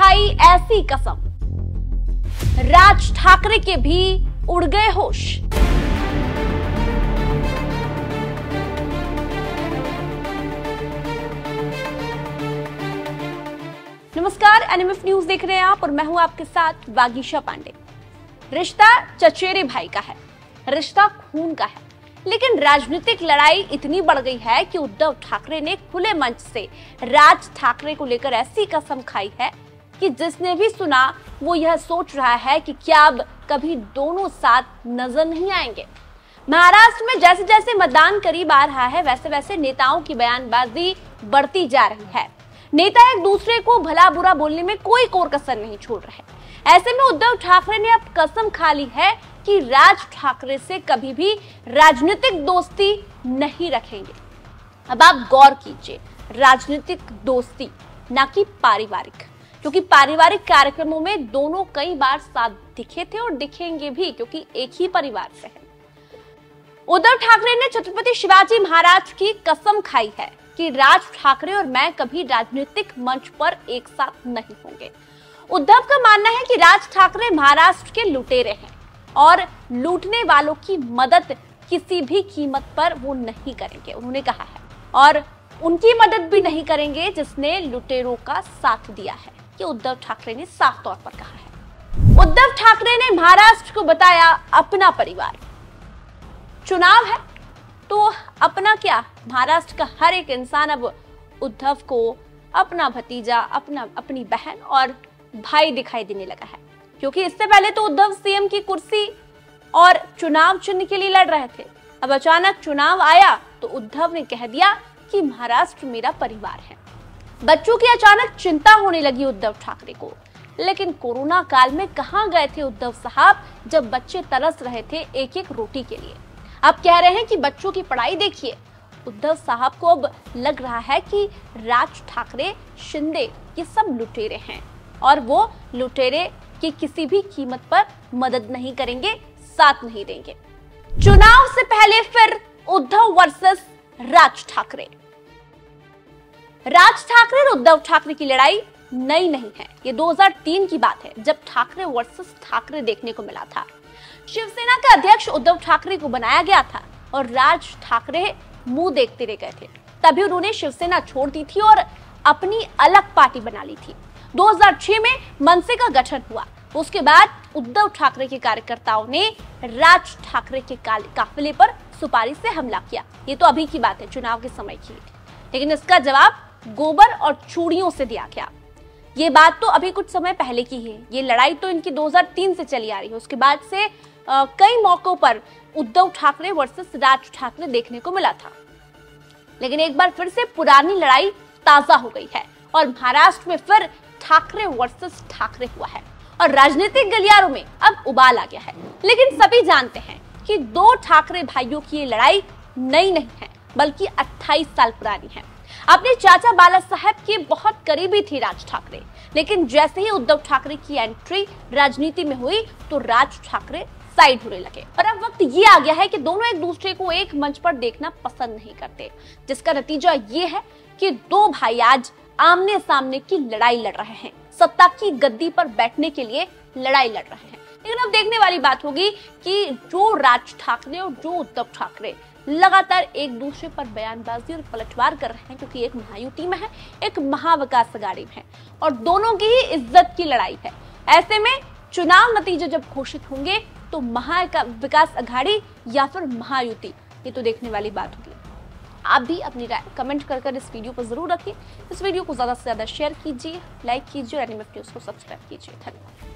खाई ऐसी कसम, राज ठाकरे के भी उड़ गए होश। नमस्कार, एनएमएफ न्यूज देख रहे हैं आप और मैं हूं आपके साथ वागीशा पांडे। रिश्ता चचेरे भाई का है, रिश्ता खून का है, लेकिन राजनीतिक लड़ाई इतनी बढ़ गई है कि उद्धव ठाकरे ने खुले मंच से राज ठाकरे को लेकर ऐसी कसम खाई है कि जिसने भी सुना वो यह सोच रहा है कि क्या अब कभी दोनों साथ नजर नहीं आएंगे। महाराष्ट्र में जैसे जैसे मतदान करीब आ रहा है वैसे वैसे नेताओं की बयानबाजी बढ़ती जा रही है। नेता एक दूसरे को भला बुरा बोलने में कोई कोर कसर नहीं छोड़ रहे। ऐसे में उद्धव ठाकरे ने अब कसम खा ली है कि राज ठाकरे से कभी भी राजनीतिक दोस्ती नहीं रखेंगे। अब आप गौर कीजिए, राजनीतिक दोस्ती ना कि पारिवारिक, क्योंकि पारिवारिक कार्यक्रमों में दोनों कई बार साथ दिखे थे और दिखेंगे भी, क्योंकि एक ही परिवार से है। उद्धव ठाकरे ने छत्रपति शिवाजी महाराज की कसम खाई है कि राज ठाकरे और मैं कभी राजनीतिक मंच पर एक साथ नहीं होंगे। उद्धव का मानना है कि राज ठाकरे महाराष्ट्र के लुटेरे हैं और लूटने वालों की मदद किसी भी कीमत पर वो नहीं करेंगे, उन्होंने कहा है। और उनकी मदद भी नहीं करेंगे जिसने लुटेरों का साथ दिया है, ये उद्धव ठाकरे ने साफ तौर पर कहा है। उद्धव ठाकरे ने महाराष्ट्र को बताया अपना परिवार। चुनाव है तो अपना क्या, महाराष्ट्र का हर एक इंसान अब उद्धव को अपना भतीजा, अपनी बहन और भाई दिखाई देने लगा है, क्योंकि इससे पहले तो उद्धव सीएम की कुर्सी और चुनाव चिन्ह के लिए लड़ रहे थे। अब अचानक चुनाव आया तो उद्धव ने कह दिया कि महाराष्ट्र मेरा परिवार है। बच्चों की अचानक चिंता होने लगी उद्धव ठाकरे को, लेकिन कोरोना काल में कहां गए थे उद्धव साहब जब बच्चे तरस रहे थे एक एक रोटी के लिए। अब कह रहे हैं कि बच्चों की पढ़ाई देखिए। उद्धव साहब को अब लग रहा है कि राज ठाकरे, शिंदे ये सब लुटेरे हैं और वो लुटेरे की किसी भी कीमत पर मदद नहीं करेंगे, साथ नहीं देंगे। चुनाव से पहले फिर उद्धव वर्सेस राज ठाकरे। राज ठाकरे और उद्धव ठाकरे की लड़ाई नई नहीं है, ये 2003 की बात है जब ठाकरे वर्सेस ठाकरे देखने को मिला था। शिवसेना का अध्यक्ष उद्धव ठाकरे को बनाया गया था और राज ठाकरे मुंह देखते रह गए थे। तभी उन्होंने शिवसेना छोड़ दी थी और अपनी अलग पार्टी बना ली थी। 2006 में मनसे का गठन हुआ। उसके बाद उद्धव ठाकरे के कार्यकर्ताओं ने राज ठाकरे के काफिले पर सुपारी से हमला किया। ये तो अभी की बात है, चुनाव के समय की, लेकिन इसका जवाब गोबर और चूड़ियों से दिया गया। ये बात तो अभी कुछ समय पहले की है। ये लड़ाई तो इनकी 2003 से चली आ रही है। उसके बाद से कई मौकों पर उद्धव ठाकरे वर्सेस राज ठाकरे देखने को मिला था, लेकिन एक बार फिर से पुरानी लड़ाई ताजा हो गई है और महाराष्ट्र में फिर ठाकरे वर्सेस ठाकरे हुआ है और राजनीतिक गलियारों में अब उबाल आ गया है। लेकिन सभी जानते हैं कि दो ठाकरे भाइयों की ये लड़ाई नई नहीं है, बल्कि 28 साल पुरानी है। अपने चाचा बाला साहब के बहुत करीबी थी राज ठाकरे, लेकिन जैसे ही उद्धव ठाकरे की एंट्री राजनीति में हुई तो राज ठाकरे साइड होने लगे और अब वक्त ये आ गया है कि दोनों एक दूसरे को एक मंच पर देखना पसंद नहीं करते, जिसका नतीजा ये है कि दो भाई आज आमने सामने की लड़ाई लड़ रहे हैं, सत्ता की गद्दी पर बैठने के लिए लड़ाई लड़ रहे हैं। लेकिन अब देखने वाली बात होगी कि जो राज ठाकरे और जो उद्धव ठाकरे लगातार एक दूसरे पर बयानबाजी और पलटवार कर रहे हैं, क्योंकि एक महायुति में है, एक महाविकास अघाड़ी में है और दोनों की ही इज्जत की लड़ाई है। ऐसे में चुनाव नतीजे जब घोषित होंगे तो महाविकास अघाड़ी या फिर महायुति, ये तो देखने वाली बात होगी। आप भी अपनी राय कमेंट कर इस वीडियो पर जरूर रखिए। इस वीडियो को ज्यादा से ज्यादा शेयर कीजिए, लाइक कीजिए और एनएमएफ न्यूज को सब्सक्राइब कीजिए। धन्यवाद।